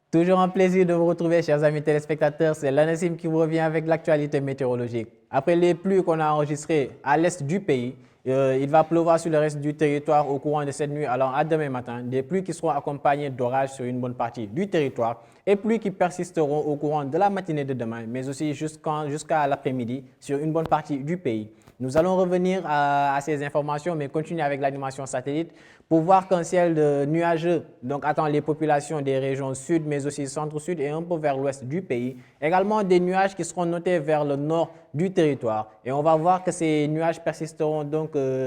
Toujours un plaisir de vous retrouver, chers amis téléspectateurs. C'est l'ANACIM qui vous revient avec l'actualité météorologique. Après les pluies qu'on a enregistrées à l'est du pays, il va pleuvoir sur le reste du territoire au courant de cette nuit allant à demain matin. Des pluies qui seront accompagnées d'orages sur une bonne partie du territoire et pluies qui persisteront au courant de la matinée de demain, mais aussi jusqu'à l'après-midi sur une bonne partie du pays. Nous allons revenir à ces informations, mais continuer avec l'animation satellite pour voir qu'un ciel nuageux attend les populations des régions sud, mais aussi centre-sud et un peu vers l'ouest du pays. Également des nuages qui seront notés vers le nord du territoire. Et on va voir que ces nuages persisteront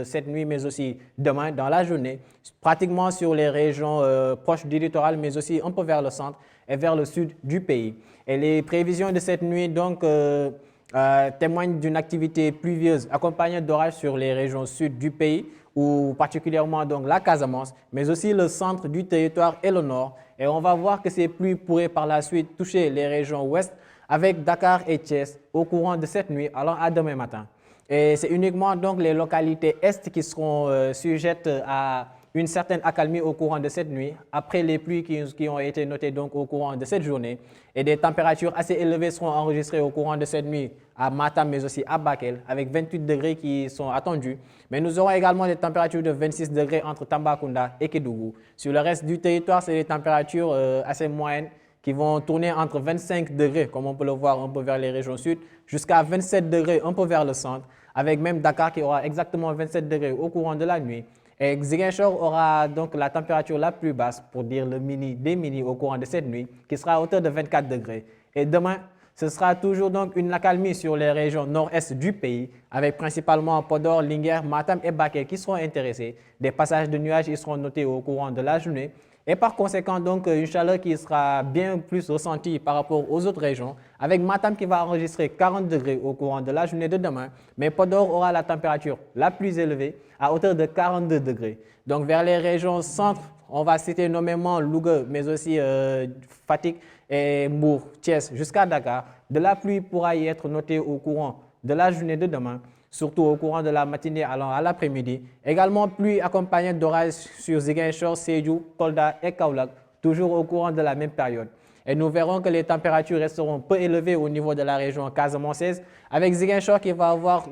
cette nuit, mais aussi demain dans la journée, pratiquement sur les régions proches du littoral, mais aussi un peu vers le centre et vers le sud du pays. Et les prévisions de cette nuit témoignent d'une activité pluvieuse accompagnée d'orages sur les régions sud du pays, ou particulièrement la Casamance, mais aussi le centre du territoire et le nord. Et on va voir que ces pluies pourraient par la suite toucher les régions ouest avec Dakar et Thiès au courant de cette nuit allant à demain matin. Et c'est uniquement les localités est qui seront sujettes à une certaine accalmie au courant de cette nuit, après les pluies qui ont été notées au courant de cette journée. Et des températures assez élevées seront enregistrées au courant de cette nuit à Matam, mais aussi à Bakel, avec 28 degrés qui sont attendus. Mais nous aurons également des températures de 26 degrés entre Tambacounda et Kédougou. Sur le reste du territoire, c'est des températures assez moyennes qui vont tourner entre 25 degrés, comme on peut le voir un peu vers les régions sud, jusqu'à 27 degrés un peu vers le centre, avec même Dakar qui aura exactement 27 degrés au courant de la nuit. Et Ziguinchor aura la température la plus basse, pour dire le mini des mini au courant de cette nuit, qui sera à hauteur de 24 degrés. Et demain, ce sera toujours une accalmie sur les régions nord-est du pays, avec principalement Podor, Linguère, Matam et Bakel qui seront intéressés. Des passages de nuages y seront notés au courant de la journée. Et par conséquent, une chaleur qui sera bien plus ressentie par rapport aux autres régions, avec Matam qui va enregistrer 40 degrés au courant de la journée de demain, mais Podor aura la température la plus élevée à hauteur de 42 degrés. Donc vers les régions centre, on va citer nommément Louga, mais aussi Fatick et Mbour, Thiès jusqu'à Dakar. De la pluie pourra y être notée au courant de la journée de demain, surtout au courant de la matinée allant à l'après-midi. Également pluie accompagnée d'orages sur Ziguinchor, Sédhiou, Kolda et Kaolack, toujours au courant de la même période. Et nous verrons que les températures resteront peu élevées au niveau de la région casamançaise, avec Ziguinchor qui va avoir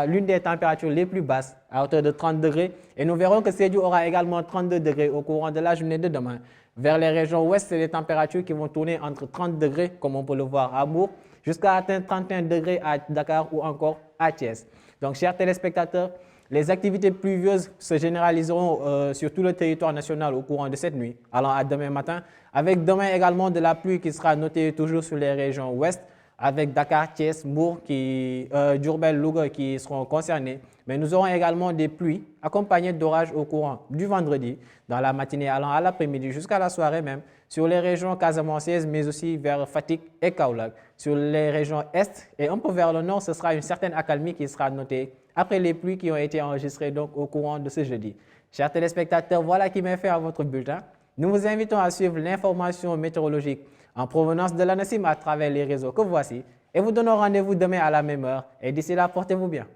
l'une des températures les plus basses, à hauteur de 30 degrés. Et nous verrons que Sédhiou aura également 32 degrés au courant de la journée de demain. Vers les régions ouest, c'est des températures qui vont tourner entre 30 degrés, comme on peut le voir à Bourg, jusqu'à atteindre 31 degrés à Dakar ou encore à Thiès. Donc, chers téléspectateurs, les activités pluvieuses se généraliseront sur tout le territoire national au courant de cette nuit, allant à demain matin, avec demain également de la pluie qui sera notée toujours sur les régions ouest, avec Dakar, Thiès, Mbour, Diourbel, Louga qui seront concernés. Mais nous aurons également des pluies accompagnées d'orages au courant du vendredi, dans la matinée allant à l'après-midi jusqu'à la soirée même, sur les régions casamançaises, mais aussi vers Fatick et Kaolack. Sur les régions est et un peu vers le nord, ce sera une certaine accalmie qui sera notée après les pluies qui ont été enregistrées au courant de ce jeudi. Chers téléspectateurs, voilà qui met fin à votre bulletin. Nous vous invitons à suivre l'information météorologique en provenance de l'ANACIM à travers les réseaux que voici et vous donnons rendez-vous demain à la même heure. Et d'ici là, portez-vous bien.